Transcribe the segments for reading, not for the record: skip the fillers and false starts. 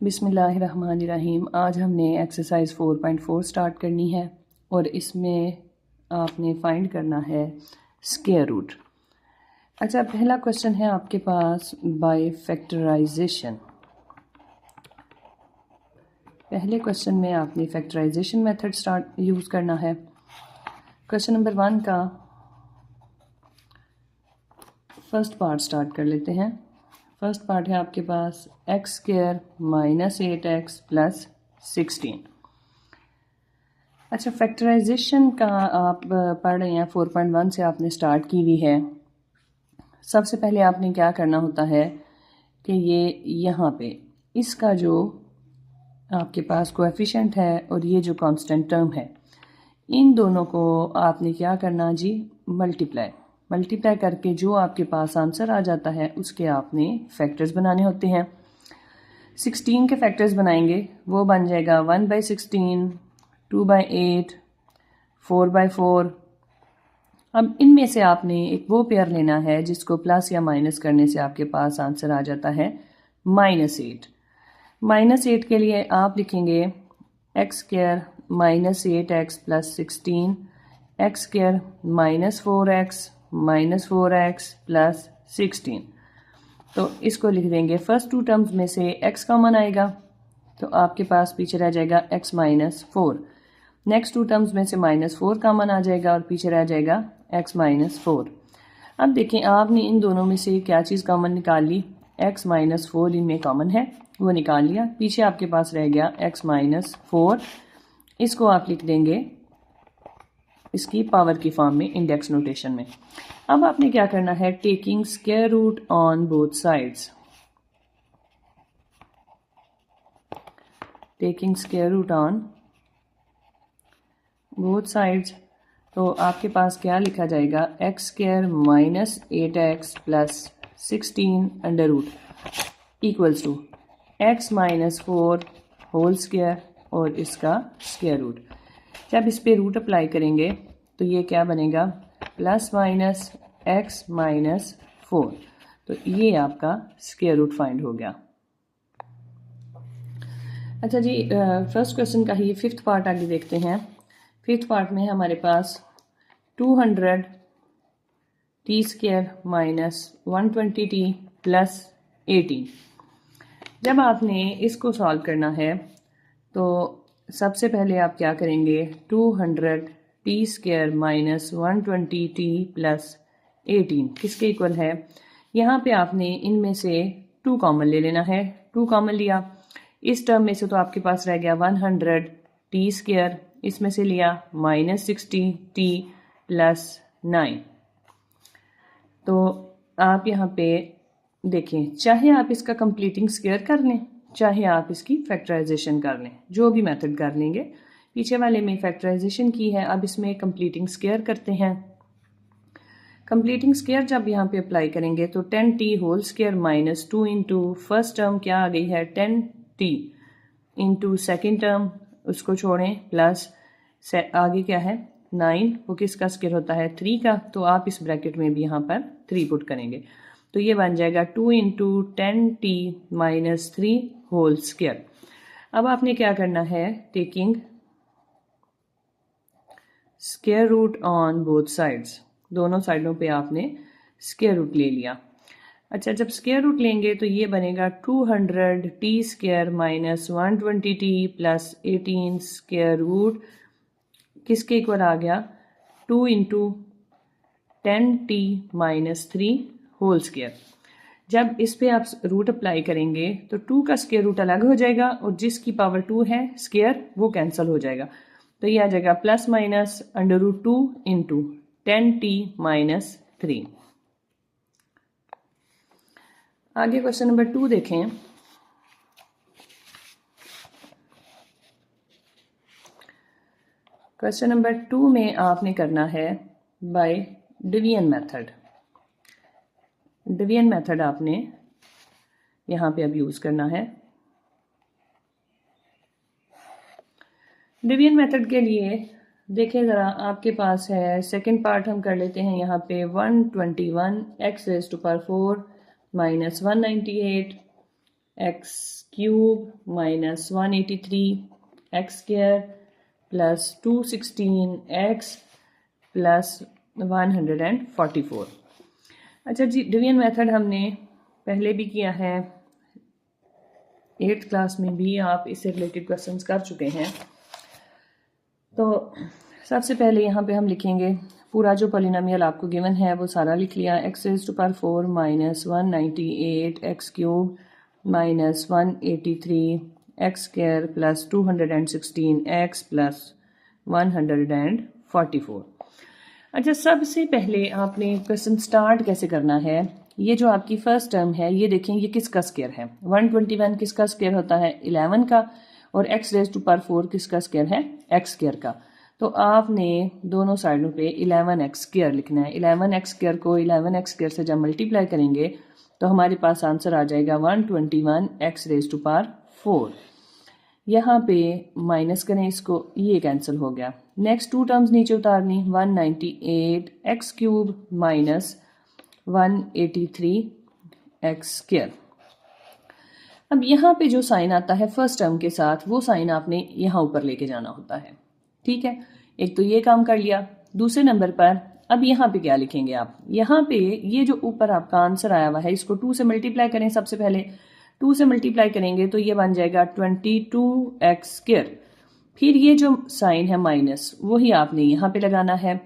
बिस्मिल्लाहिर्रहमानिर्रहीम। आज हमने एक्सरसाइज 4.4 स्टार्ट करनी है और इसमें आपने फाइंड करना है स्क्वायर रूट। अच्छा, पहला क्वेश्चन है आपके पास बाय फैक्टराइजेशन। पहले क्वेश्चन में आपने फैक्टराइजेशन मेथड यूज़ करना है। क्वेश्चन नंबर 1 का फर्स्ट पार्ट स्टार्ट कर लेते हैं। फर्स्ट पार्ट है आपके पास x square minus 8x plus 16। अच्छा, फैक्टराइजेशन का आप पढ़ रहे हैं 4.1 से आपने स्टार्ट की हुई है। सबसे पहले आपने क्या करना होता है कि ये यहाँ पे इसका जो आपके पास कोएफिशिएंट है और ये जो कांस्टेंट टर्म है, इन दोनों को आपने क्या करना जी, मल्टीप्लाई करके जो आपके पास आंसर आ जाता है उसके आपने फैक्टर्स बनाने होते हैं। 16 के फैक्टर्स बनाएंगे, वो बन जाएगा 1/16, 2/8, 4/4। अब इनमें से आपने एक वो पेयर लेना है जिसको प्लस या माइनस करने से आपके पास आंसर आ जाता है -8। -8 के लिए आप लिखेंगे x square minus 8x plus 16, x square -4x plus 16। तो इसको लिख देंगे। फर्स्ट टू टर्म्स में से x कॉमन आएगा तो आपके पास पीछे रह जाएगा x -4। नेक्स्ट टू टर्म्स में से -4 कॉमन आ जाएगा और पीछे रह जाएगा x -4। अब देखें, आपने इन दोनों में से क्या चीज़ कॉमन निकाल ली, x -4 इनमें कॉमन है, वो निकाल लिया। पीछे आपके पास रह गया x -4। इसको आप लिख देंगे इसकी पावर की फॉर्म में, इंडेक्स नोटेशन में। अब आपने क्या करना है, taking square root on both sides. Taking square root on both sides, तो आपके पास क्या लिखा जाएगा, x square minus 8x plus 16 under root equals to x -4 whole square और इसका स्क्वायर रूट। जब इस पे रूट अप्लाई करेंगे तो ये क्या बनेगा, प्लस माइनस x -4। तो ये आपका स्क्वायर रूट फाइंड हो गया। अच्छा जी, फर्स्ट क्वेश्चन का ही फिफ्थ पार्ट आगे देखते हैं। फिफ्थ पार्ट में हमारे पास 200 t square minus 120t plus 18। जब आपने इसको सॉल्व करना है तो सबसे पहले आप क्या करेंगे, 200 t square minus 120t plus 18 किसके इक्वल है। यहाँ पे आपने इनमें से 2 कॉमन ले लेना है। 2 कॉमन लिया, इस टर्म में से तो आपके पास रह गया 100 t स्क्वायर, इसमें से लिया -60t प्लस 9। तो आप यहाँ पे देखें, चाहे आप इसका कंप्लीटिंग स्क्वायर कर लें, चाहे आप इसकी फैक्टराइजेशन कर लें, जो भी मेथड कर लेंगे। पीछे वाले में फैक्टराइजेशन की है, अब इसमें कंप्लीटिंग स्क्वायर करते हैं। कंप्लीटिंग स्क्वायर जब यहाँ पे अप्लाई करेंगे तो 10t whole square minus 2 into first term क्या आ गई है 10t इंटू सेकेंड टर्म, उसको छोड़ें, प्लस आगे क्या है 9, वो किसका स्क्वायर होता है 3 का, तो आप इस ब्रैकेट में भी यहाँ पर 3 पुट करेंगे तो ये बन जाएगा 2 into 10t minus 3 whole square. अब आपने क्या करना है, taking square root on both sides, दोनों साइडों पे आपने स्क्वायर रूट ले लिया। अच्छा, जब स्क्वायर रूट लेंगे तो ये बनेगा 200 t square minus 120t plus 18 square root किसके इक्वल आ गया, 2 into 10t minus 3 whole square. जब इस पे आप रूट अप्लाई करेंगे तो 2 का स्क्वायर रूट अलग हो जाएगा और जिसकी पावर 2 है स्क्वायर वो कैंसिल हो जाएगा, तो ये आ जाएगा plus minus √2 into 10t minus 3। आगे क्वेश्चन नंबर 2 देखें। क्वेश्चन नंबर 2 में आपने करना है by division method. Division method आपने यहाँ पे अब यूज़ करना है। डिवीजन मेथड के लिए देखें ज़रा, आपके पास है सेकंड पार्ट हम कर लेते हैं। यहाँ पे 121 x⁴ minus 198 x cube minus 183 x square plus 216 x plus 144। अच्छा जी, डिवीजन मेथड हमने पहले भी किया है, 8th क्लास में भी आप इससे रिलेटेड क्वेश्चंस कर चुके हैं। तो सबसे पहले यहाँ पे हम लिखेंगे पूरा जो पॉलिनोमियल आपको गिवन है वो सारा लिख लिया। X raise to power 4 minus 198 x cube minus 183 x square plus 216 x plus 144। अच्छा, सबसे पहले आपने क्वेश्चन स्टार्ट कैसे करना है। ये जो आपकी फर्स्ट टर्म है ये देखें, ये किसका स्क्वायर है। 121 किसका स्क्वायर होता है, 11 का, और एक्स रेज़ टू पावर 4 किसका स्क्वायर है, एक्स स्क्वायर का। तो आपने दोनों साइडों पे 11x स्क्वायर लिखना है। 11x स्क्वायर को 11x स्क्वायर से जब मल्टीप्लाई करेंगे तो हमारे पास आंसर आ जाएगा 121 एक्स रेज़ टू पावर 4। यहाँ पे माइनस करें इसको, ये कैंसिल हो गया। नेक्स्ट टू टर्म्स नीचे उतारनी, 198 x cube minus 183 x square. अब यहाँ पे जो साइन आता है फर्स्ट टर्म के साथ, वो साइन आपने यहाँ ऊपर लेके जाना होता है। ठीक है, एक तो ये काम कर लिया। दूसरे नंबर पर अब यहाँ पे क्या लिखेंगे आप, यहाँ पे ये जो ऊपर आपका आंसर आया हुआ है इसको 2 से मल्टीप्लाई करें। सबसे पहले 2 से मल्टीप्लाई करेंगे तो ये बन जाएगा 22x स्क्वायर। फिर ये जो साइन है माइनस, वही आपने यहाँ पे लगाना है।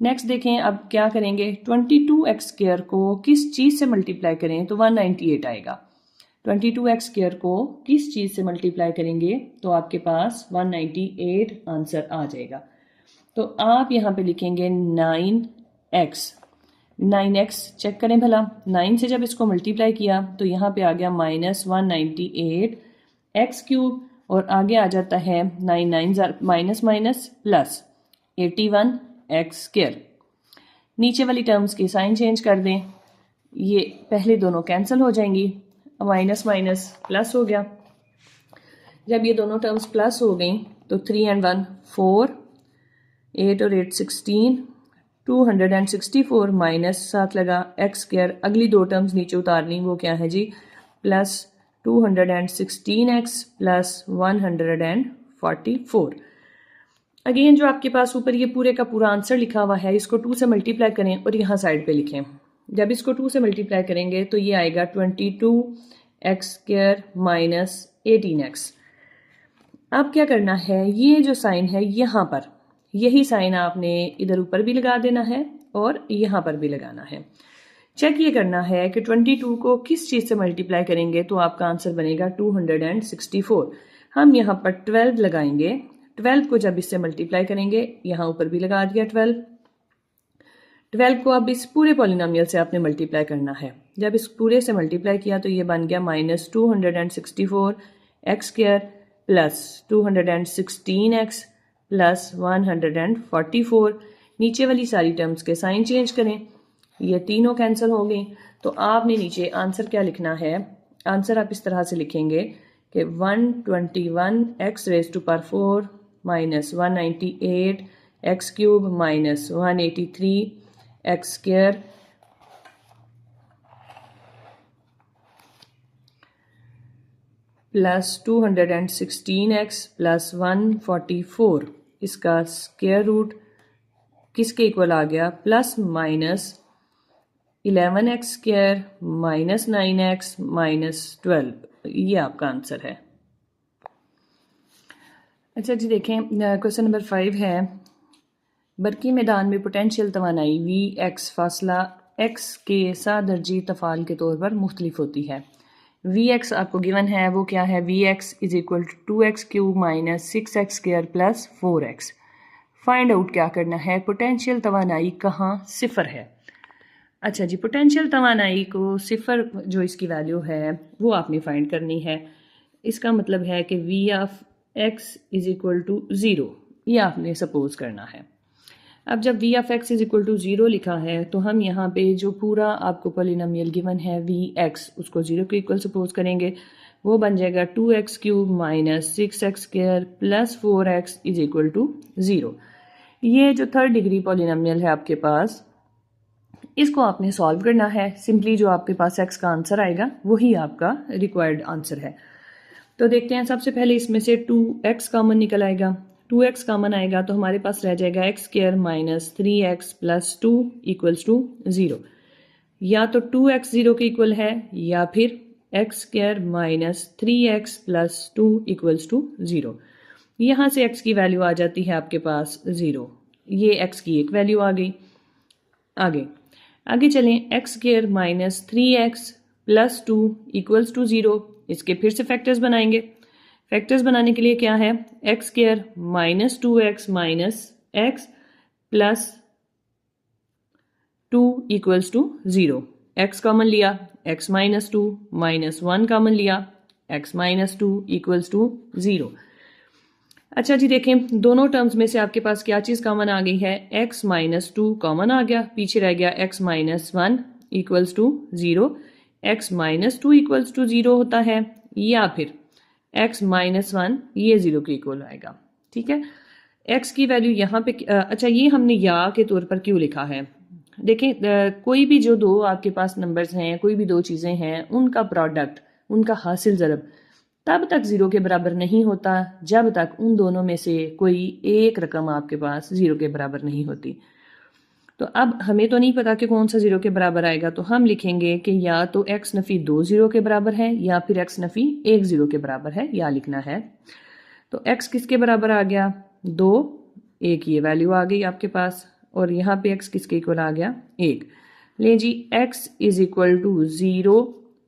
नेक्स्ट देखें अब क्या करेंगे, 22x स्क्वायर को किस चीज़ से मल्टीप्लाई करें तो 198 आएगा। 22x स्क्वायर को किस चीज़ से मल्टीप्लाई करेंगे तो आपके पास 198 आंसर आ जाएगा। तो आप यहाँ पे लिखेंगे 9x। 9x चेक करें भला, 9 से जब इसको मल्टीप्लाई किया तो यहाँ पे आ गया माइनस 198 एक्स क्यूब, और आगे आ जाता है 9 minus minus plus 81 x square. नीचे वाली टर्म्स के साइन चेंज कर दें, ये पहले दोनों कैंसिल हो जाएंगी, माइनस माइनस प्लस हो गया। जब ये दोनों टर्म्स प्लस हो गई तो 3 and 1 4, 8 और 8 16, 264 माइनस 7 लगा एक्स स्क्वायर। अगली दो टर्म्स नीचे उतारनी, वो क्या है जी, प्लस 216x प्लस 144। अगेन जो आपके पास ऊपर ये पूरे का पूरा आंसर लिखा हुआ है इसको 2 से मल्टीप्लाई करें और यहाँ साइड पे लिखें। जब इसको 2 से मल्टीप्लाई करेंगे तो ये आएगा 22x स्क्वायर माइनस 18x। अब क्या करना है, ये जो साइन है यहाँ पर, यही साइन आपने इधर ऊपर भी लगा देना है और यहाँ पर भी लगाना है। चेक ये करना है कि 22 को किस चीज़ से मल्टीप्लाई करेंगे तो आपका आंसर बनेगा 264। हम यहाँ पर 12 लगाएंगे। 12 को जब इससे मल्टीप्लाई करेंगे, यहाँ ऊपर भी लगा दिया 12 को अब इस पूरे पॉलिनोमियल से आपने मल्टीप्लाई करना है। जब इस पूरे से मल्टीप्लाई किया तो ये बन गया minus 264 x square plus 216x plus 144। नीचे वाली सारी टर्म्स के साइन चेंज करें, ये तीनों कैंसिल हो गई। तो आपने नीचे आंसर क्या लिखना है, आंसर आप इस तरह से लिखेंगे कि 121 x raise to power 4 minus 198 x cube minus 183 x square plus 216x plus 144। इसका स्क्वायर रूट किसके इक्वल आ गया, plus minus 11x square minus 9x minus 12। ये आपका आंसर है। अच्छा जी देखें, क्वेश्चन नंबर 5 है, बरकी मैदान में पोटेंशियल तवानाई Vx फासला x के सादर्जी तफाल के तौर पर मुख्तलिफ होती है। Vx आपको गिवन है, वो क्या है, Vx is equal to 2x cube minus 6x square plus 4x। Find out क्या करना है, पोटेंशियल तवानाई कहाँ सिफर है। अच्छा जी, पोटेंशियल तवानाई को सिफर जो इसकी वैल्यू है वो आपने फाइंड करनी है। इसका मतलब है कि V of x is equal to 0, ये आपने सपोज करना है। अब जब V of x is equal to 0 लिखा है तो हम यहाँ पे जो पूरा आपको पॉलिनोमियल गिवन है Vx, उसको 0 के इक्वल सपोज करेंगे। वो बन जाएगा 2x cube minus 6x square plus 4x is equal to 0। ये जो थर्ड डिग्री पॉलिनोमियल है आपके पास, इसको आपने सॉल्व करना है। सिंपली जो आपके पास एक्स का आंसर आएगा वही आपका रिक्वायर्ड आंसर है। तो देखते हैं, सबसे पहले इसमें से 2x कॉमन निकल आएगा। 2x कॉमन आएगा तो हमारे पास रह जाएगा x square minus 3x plus 2 equals to 0। या तो 2x 0 के इक्वल है या फिर x square minus 3x plus 2 equals to 0। यहाँ से x की वैल्यू आ जाती है आपके पास 0। ये x की एक वैल्यू आ गई। आगे चलें, x square minus 3x plus 2 equals to 0। इसके फिर से फैक्टर्स बनाएंगे। फैक्टर्स बनाने के लिए क्या है, x square minus 2x minus x plus 2 equals to 0। x common लिया, x माइनस 2 माइनस 1 कॉमन लिया, x माइनस 2 इक्वल्स टू 0। अच्छा जी, देखें दोनों टर्म्स में से आपके पास क्या चीज़ कॉमन आ गई है, x माइनस 2 कॉमन आ गया, पीछे रह गया x minus 1 equals to 0। x minus 2 equals to 0 होता है, या फिर x माइनस 1 ये 0 के इक्वल आएगा। ठीक है, x की वैल्यू यहाँ पे अच्छा ये हमने या के तौर पर क्यों लिखा है। देखें कोई भी जो दो आपके पास नंबर्स हैं, कोई भी दो चीज़ें हैं, उनका प्रोडक्ट, उनका हासिल ज़रब तब तक 0 के बराबर नहीं होता जब तक उन दोनों में से कोई एक रकम आपके पास 0 के बराबर नहीं होती। तो अब हमें तो नहीं पता कि कौन सा 0 के बराबर आएगा, तो हम लिखेंगे कि या तो x नफ़ी 2 0 के बराबर है या फिर x नफ़ी 1 0 के बराबर है, या लिखना है। तो x किसके बराबर आ गया, 2, 1 ये वैल्यू आ गई आपके पास, और यहाँ पे x किसके इक्वल आ गया, 1। ले जी, x इज इक्वल टू 0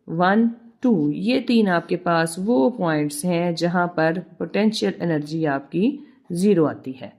1 2, ये तीन आपके पास वो पॉइंट्स हैं जहाँ पर पोटेंशियल एनर्जी आपकी 0 आती है।